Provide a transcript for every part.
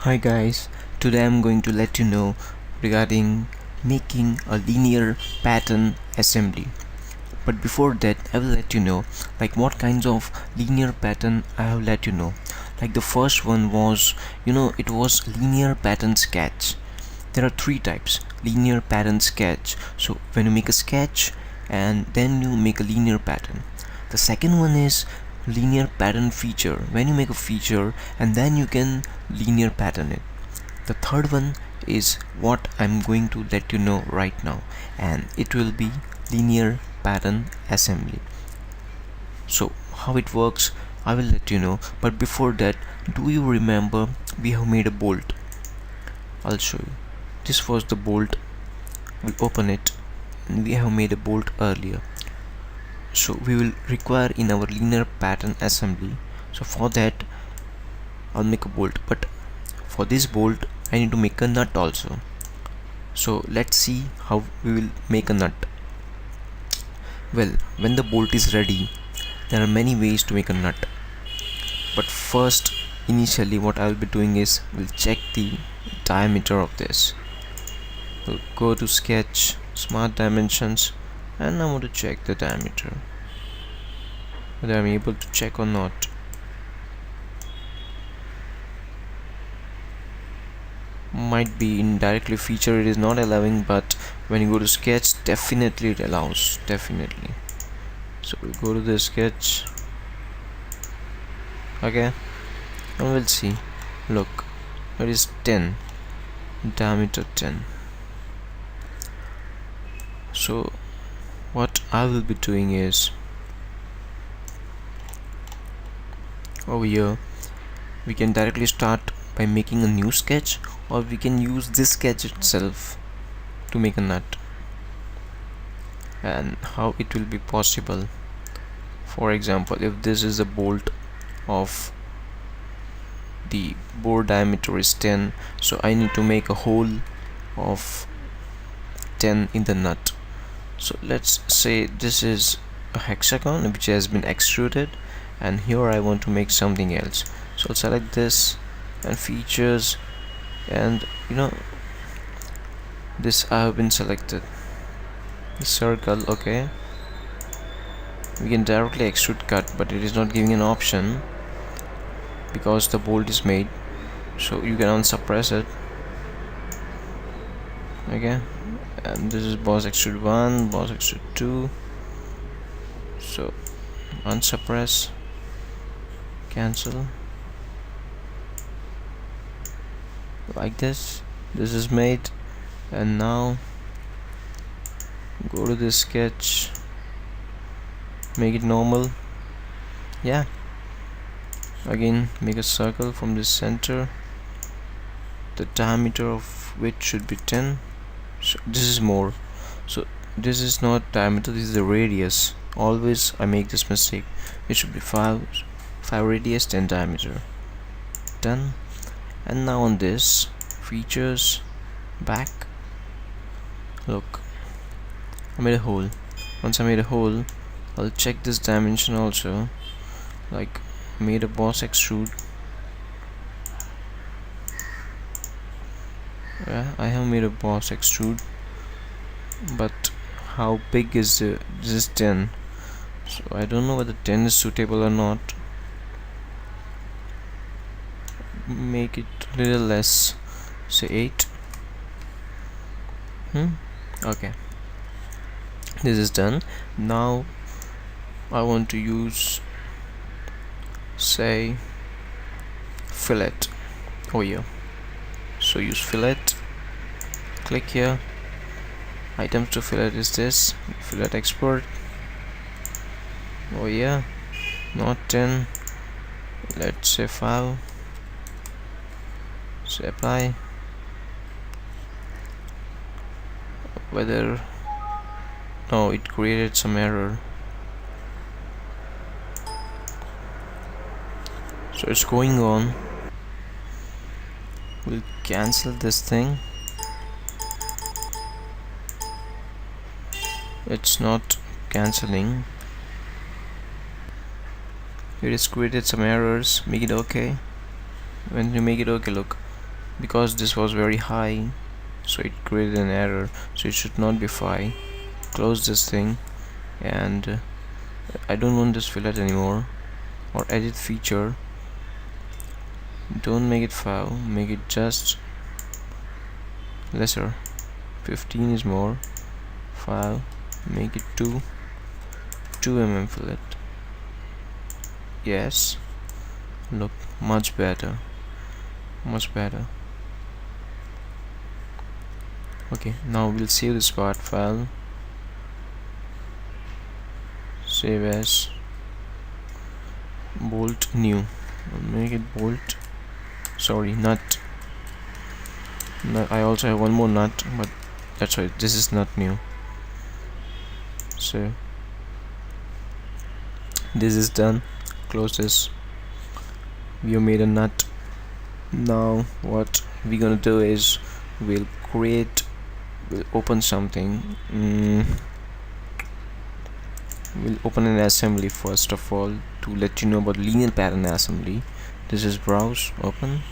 Hi guys, today I'm going to let you know regarding making a linear pattern assembly. But before that, I will let you know what kinds of linear pattern I have let you know. Like the first one was, it was linear pattern sketch. There are three types: linear pattern sketch. So when you make a sketch and then you make a linear pattern. The second one is linear pattern feature, when you make a feature and then you can linear pattern it. The third one is what I'm going to let you know right now, and it will be linear pattern assembly. So how it works, I will let you know. But before that, do you remember we have made a bolt? I'll show you. This was the bolt. We'll open it, and we have made a bolt earlier. So we will require in our linear pattern assembly. So for that, I'll make a bolt, but for this bolt I need to make a nut also. So let's see how we will make a nut. Well, when the bolt is ready, there are many ways to make a nut, but first, initially what I will be doing is we'll check the diameter of this. We'll go to sketch, smart dimensions, and I want to check the diameter, whether I'm able to check or not. Might be indirectly feature it is not allowing, but when you go to sketch, definitely it allows, definitely. So we'll go to the sketch, okay, and we'll see. Look, it is 10, diameter 10. So what I will be doing is, over here we can directly start by making a new sketch, or we can use this sketch itself to make a nut. And how it will be possible, for example, if this is a bolt of the bore diameter is 10, so I need to make a hole of 10 in the nut. So let's say this is a hexagon which has been extruded, and here I want to make something else. So I'll select this and features, and this I have been selected, the circle. Okay, we can directly extrude cut, but it is not giving an option because the bolt is made, so you can unsuppress it. Okay, and this is boss extrude 1, boss extrude 2. So unsuppress, cancel, like this. This is made, and now go to this sketch, make it normal. Yeah, again make a circle from this center, the diameter of which should be 10. So this is more, so this is not diameter, this is the radius. Always I make this mistake. It should be 5 radius, 10 diameter. Done. And now on this features, back, look, I made a hole. Once I made a hole, I'll check this dimension also, like made a boss extrude. Yeah, I have made a boss extrude, but how big is this is 10, so I don't know whether 10 is suitable or not. Make it a little less, say 8. Okay, this is done. Now I want to use, say, fillet over here. So use fillet, click here, items to fillet is this, fillet export. Oh yeah, not 10, let's say 5. Say apply. Whether, no, it created some error, so it's going on. We'll cancel this thing. It's not cancelling. It has created some errors. Make it okay. When you make it okay, look, because this was very high, so it created an error, so it should not be 5. Close this thing, and I don't want this fillet anymore. Or edit feature, don't make it 5, make it just lesser. 15 is more. 5, make it 2 mm fillet. Yes, look, much better. Okay, now we'll save this part file, save as bolt new. Make it bolt, sorry, nut. I also have one more nut, but that's why this is not new. So this is done. Close this. We have made a nut. Now what we're gonna do is we'll open something. We'll open an assembly first of all to let you know about linear pattern assembly. This is browse, open.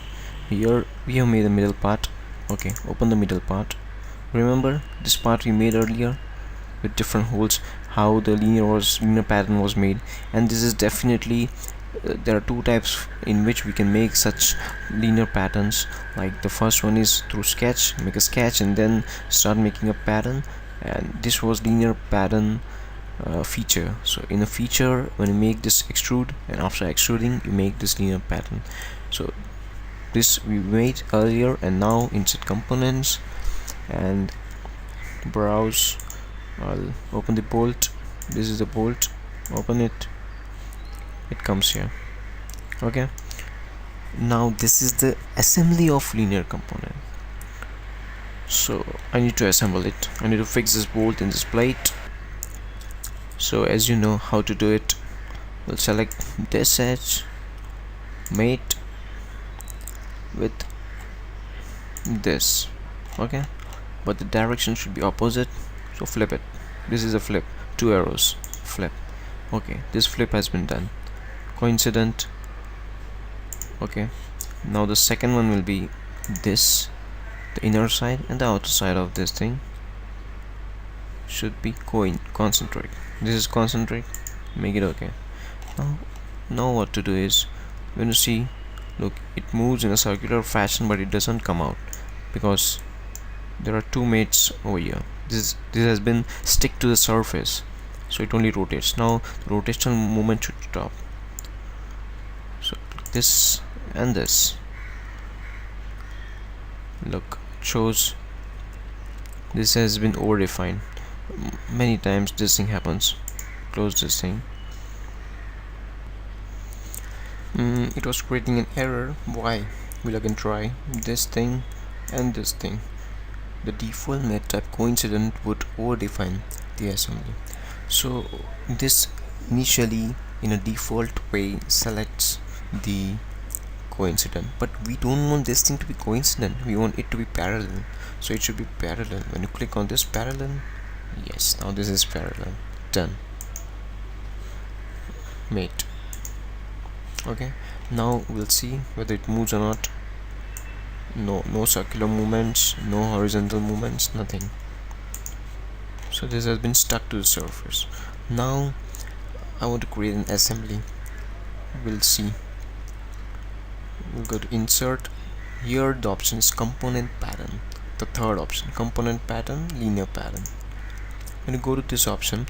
Here we have made the middle part. Okay, open the middle part. Remember this part we made earlier with different holes, how the linear pattern was made. And this is definitely there are two types in which we can make such linear patterns. Like the first one is through sketch, make a sketch and then start making a pattern, and this was linear pattern feature. So in a feature, when you make this extrude, and after extruding you make this linear pattern. So this we made earlier, and now insert components and browse. I'll open the bolt. This is the bolt, open it, it comes here. Okay, now this is the assembly of linear component. So I need to assemble it. I need to fix this bolt in this plate. So as you know how to do it, we'll select this edge, mate with this. Okay, but the direction should be opposite, so flip it. This is a flip, 2 arrows, flip. Okay, this flip has been done. Coincident. Okay, now the second one will be this, the inner side, and the outer side of this thing should be concentric. This is concentric, make it okay. Now what to do is, when you see, look, it moves in a circular fashion, but it doesn't come out because there are two mates over here. This has been stick to the surface, so it only rotates. Now the rotational movement should stop. So this and this, look, it shows this has been over defined. Many times this thing happens. Close this thing. It was creating an error. Why? We'll again try this thing and this thing. The default net type coincident would over define the assembly. So this initially in a default way selects the coincident, but we don't want this thing to be coincident, we want it to be parallel. So it should be parallel. When you click on this parallel, yes, now this is parallel. Done. Mate. Okay, now we'll see whether it moves or not. No circular movements, no horizontal movements, nothing. So this has been stuck to the surface. Now I want to create an assembly. We'll see. We'll go to insert. Here the option is component pattern. The third option, component pattern, linear pattern. When you go to this option,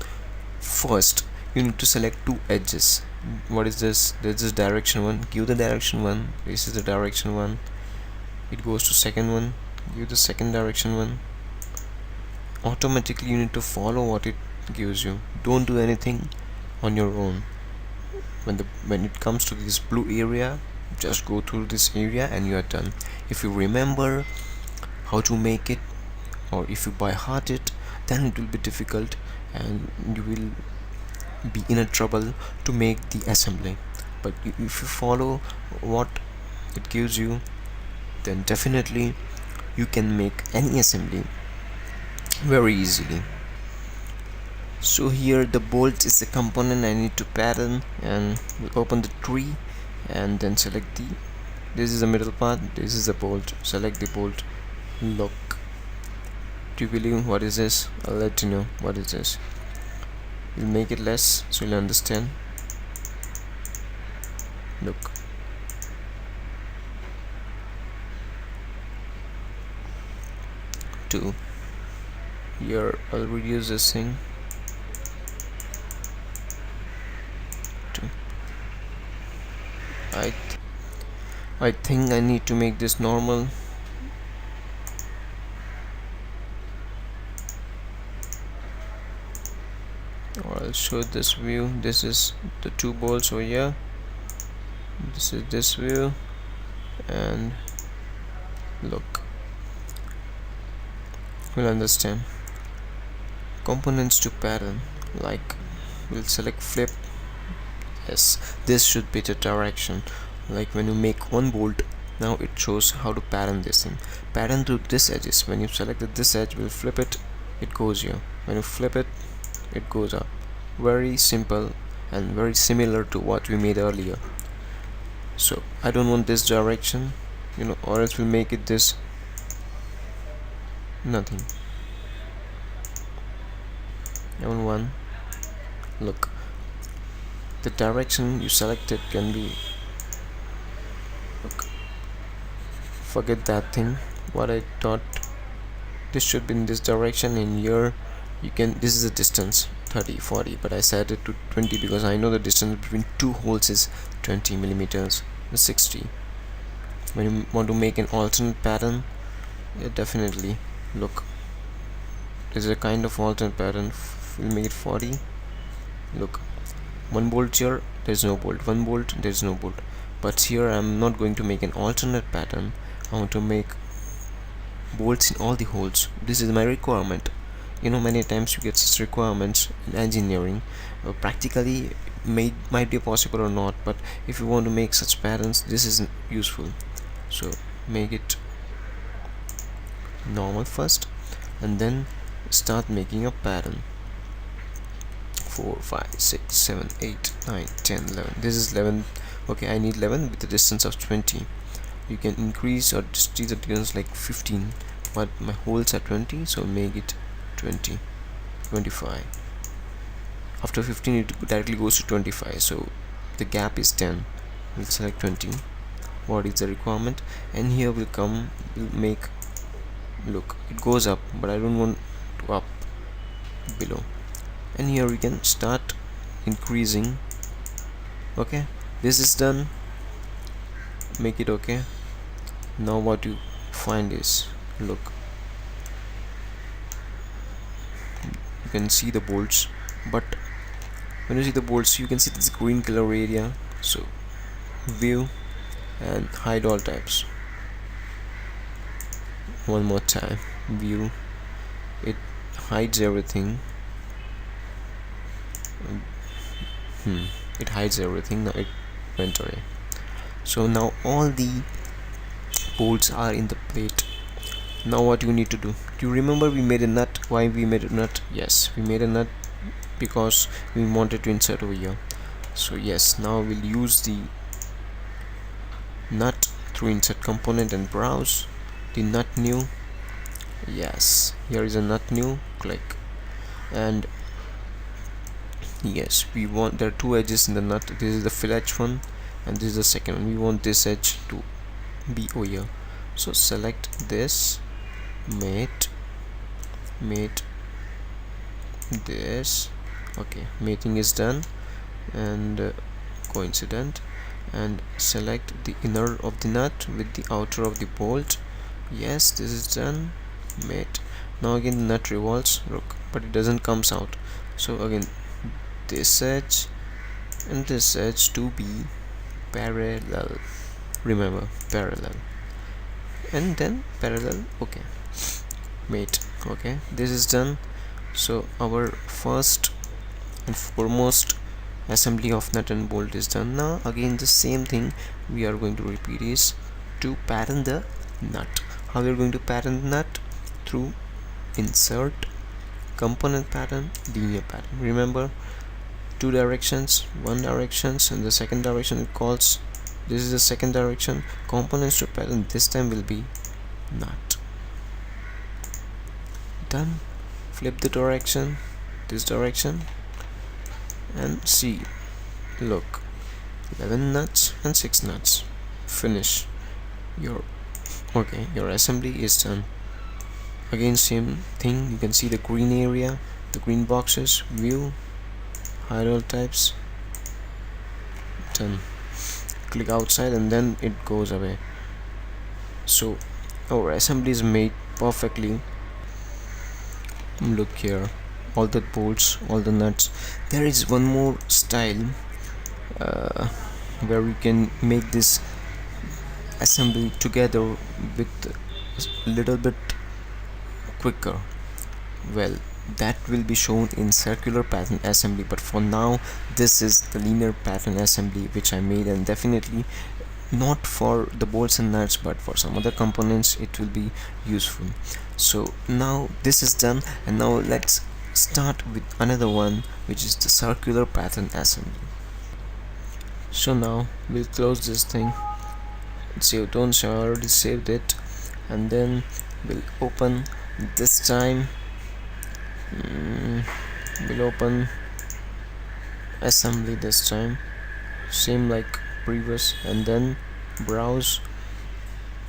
first you need to select two edges. What is this? This is direction 1. Give the direction 1. This is the direction 1. It goes to second one. Give the second direction 1. Automatically you need to follow what it gives you. Don't do anything on your own. When it comes to this blue area, just go through this area and you are done. If you remember how to make it, or if you by heart it, then it will be difficult and you will be in a trouble to make the assembly. But if you follow what it gives you, then definitely you can make any assembly very easily. So here the bolt is the component I need to pattern, and we'll open the tree and then select the This is the middle part, this is the bolt. Select the bolt. Look, do you believe what is this? I'll let you know what is this. We'll make it less so you'll understand. Look, two. Here I'll reduce this thing. Two. I think I need to make this normal. Or I'll show this view. This is the two bolts over here. This is this view, and look, we'll understand. Components to pattern, like we'll select flip. Yes, this should be the direction. Like when you make one bolt, now it shows how to pattern this thing. Pattern to this edges. When you selected this edge, we'll flip it, it goes here. When you flip it, it goes up. Very simple and very similar to what we made earlier. So I don't want this direction, or else we'll make it this nothing. I want one. Look, the direction you selected can be, look, forget that thing what I thought. This should be in this direction. In here you can, this is the distance 30 40, but I set it to 20 because I know the distance between two holes is 20 millimeters, 60. When you want to make an alternate pattern, yeah, definitely look, this is a kind of alternate pattern. We'll make it 40. Look, one bolt here, there's no bolt, one bolt, there's no bolt. But here I'm not going to make an alternate pattern. I want to make bolts in all the holes. This is my requirement. Many times you get such requirements in engineering. Practically might be possible or not, but if you want to make such patterns, this is useful. So make it normal first, and then start making a pattern. 4 5 6 7 8 9 10 11. This is 11. Okay, I need 11 with the distance of 20. You can increase or decrease the distance like 15, but my holes are 20, so make it 20 25. After 15 it directly goes to 25, so the gap is 10. We'll select 20. What is the requirement? And here we'll make, look, it goes up, but I don't want to up below. And here we can start increasing. Okay, this is done. Make it okay. Now what you find is, look, you can see the bolts, but when you see the bolts you can see this green color area. So view and hide all types. One more time, view, it hides everything. It hides everything. Now it went away. So now all the bolts are in the plate. Now what you need to do, you remember we made a nut. Why we made a nut? Yes, we made a nut because we wanted to insert over here. So yes, now we'll use the nut through insert component and browse the nut new. Yes, here is a nut new. Click, and yes, we want, there are two edges in the nut. This is the fill edge one, and this is the second one. We want this edge to be over here. So select this, mate this. Okay, mating is done, and coincident, and select the inner of the nut with the outer of the bolt. Yes, this is done. Mate. Now again the nut revolves, look, but it doesn't comes out. So again this edge and this edge to be parallel. Remember, parallel, and then parallel. Okay, mate. Okay, this is done. So our first and foremost assembly of nut and bolt is done. Now again the same thing we are going to repeat is to pattern the nut. How we are going to pattern the nut? Through insert component pattern, linear pattern. Remember, two directions, one directions, and the second direction it calls This is the second direction. Components to pattern this time will be nut. Done. Flip the direction, this direction, and see, look, 11 nuts and 6 nuts. Finish. Your assembly is done. Again, same thing, you can see the green area, the green boxes, view, hide all types, done. Click outside and then it goes away. So our assembly is made perfectly. Look here, all the bolts, all the nuts. There is one more style where we can make this assembly together with a little bit quicker. Well, that will be shown in circular pattern assembly, but for now this is the linear pattern assembly which I made, and definitely not for the bolts and nuts, but for some other components it will be useful. So now this is done, and now let's start with another one, which is the circular pattern assembly. So now we'll close this thing, save don't I already saved it, and then we'll open. This time we'll open assembly this time, same like previous, and then browse.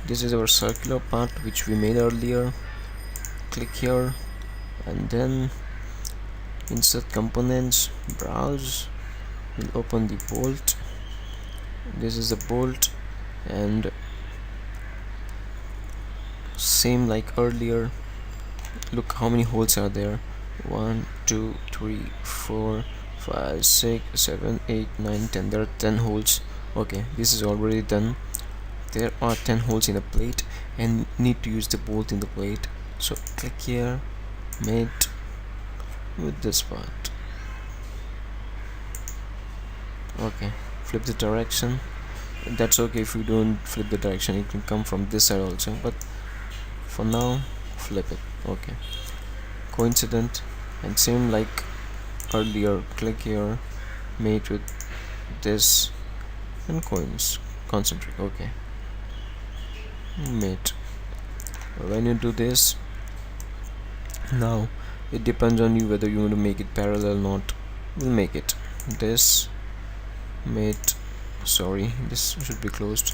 This is our circular part which we made earlier. Click here and then insert components, browse. We'll open the bolt. This is the bolt, and same like earlier, look how many holes are there. 1 2 3 4 5 6 7 8 9 10. There are 10 holes. Okay, this is already done. There are 10 holes in the plate and need to use the bolt in the plate. So click here, mate, with this part. Okay, flip the direction. That's okay if you don't flip the direction, it can come from this side also, but for now flip it. Okay, coincident, and same like earlier, click here, mate with this, and concentric. Okay, mate. When you do this, now it depends on you whether you want to make it parallel or not. We'll make it this, mate, sorry, this should be closed,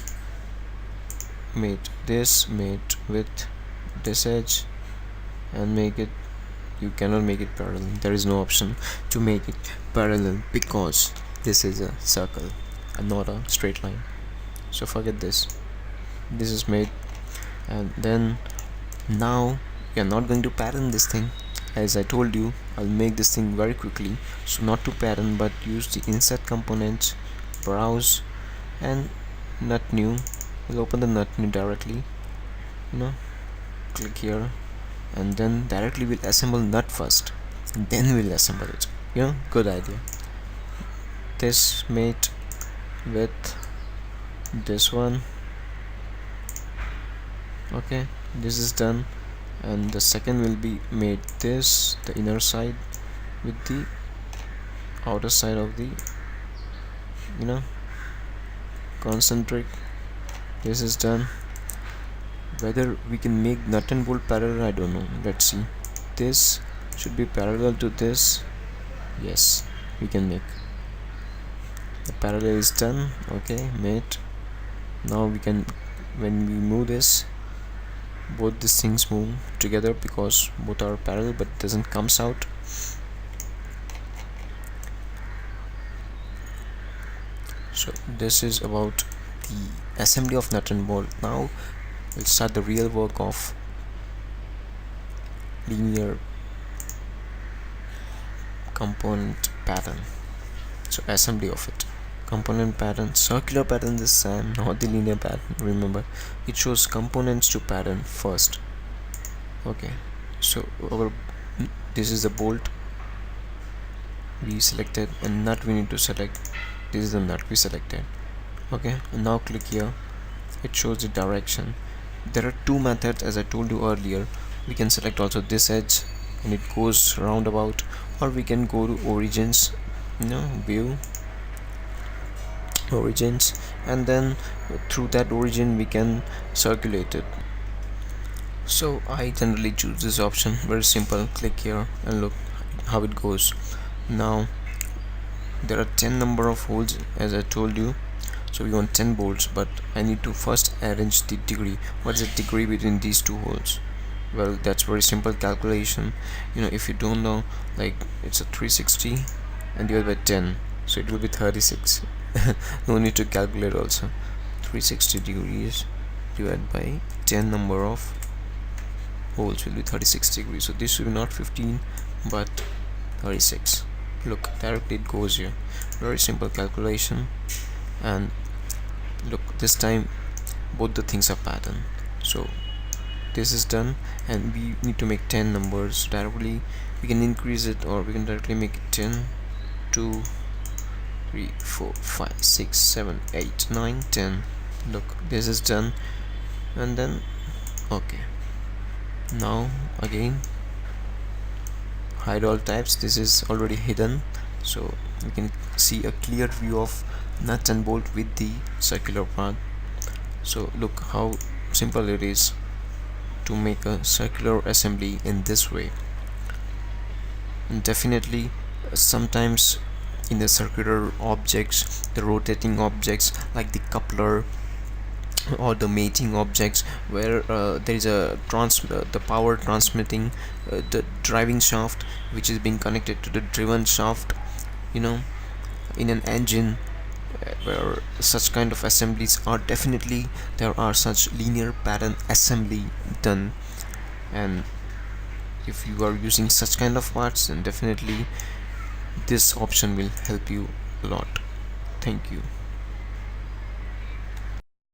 mate this, mate with this edge, and make it, you cannot make it parallel. There is no option to make it parallel because this is a circle and not a straight line, so forget this. This is made, and then now we are not going to pattern this thing. As I told you, I'll make this thing very quickly, so not to pattern but use the insert components, browse, and nut new. We'll open the nut new directly, click here, and then directly we'll assemble nut first, and then we'll assemble it. Good idea. This mate with this one. Okay, this is done, and the second will be made this, the inner side with the outer side of the concentric. This is done. Whether we can make nut and bolt parallel, I don't know. Let's see. This should be parallel to this. Yes, we can make. The parallel is done. Okay, mate. Now we can, when we move this, both these things move together because both are parallel, but it doesn't comes out. So this is about the assembly of nut and bolt. Now we'll start the real work of linear component pattern. So assembly of it, component pattern, circular pattern this time, not the linear pattern. Remember, it shows components to pattern first. Okay, so this is the bolt we selected, and nut we need to select. This is the nut we selected. Okay, and now click here. It shows the direction. There are two methods, as I told you earlier. We can select also this edge and it goes roundabout, or we can go to origins, view, origins, and then through that origin we can circulate it. So I generally choose this option. Very simple. Click here and look how it goes. Now there are 10 number of holes as I told you, so we want 10 bolts, but I need to first arrange the degree. What's the degree between these two holes? Well, that's very simple calculation. If you don't know, like, it's a 360 and divided by 10, so it will be 36. No need to calculate also. 360 degrees divided by 10 number of holes will be 36 degrees. So this should be not 15 but 36. Look, directly it goes here. Very simple calculation. And look, this time both the things are pattern. So this is done, and we need to make 10 numbers. Directly we can increase it, or we can directly make it 10, 2, 3, 4, 5, 6, 7, 8, 9, 10. Look, this is done. And then okay, now again hide all types. This is already hidden, so you can see a clear view of nut and bolt with the circular part. So look how simple it is to make a circular assembly in this way. And definitely sometimes in the circular objects, the rotating objects like the coupler or the mating objects, where there is the power transmitting the driving shaft, which is being connected to the driven shaft, in an engine, where such kind of assemblies are definitely, there are such linear pattern assembly done. And if you are using such kind of parts, then definitely this option will help you a lot. Thank you.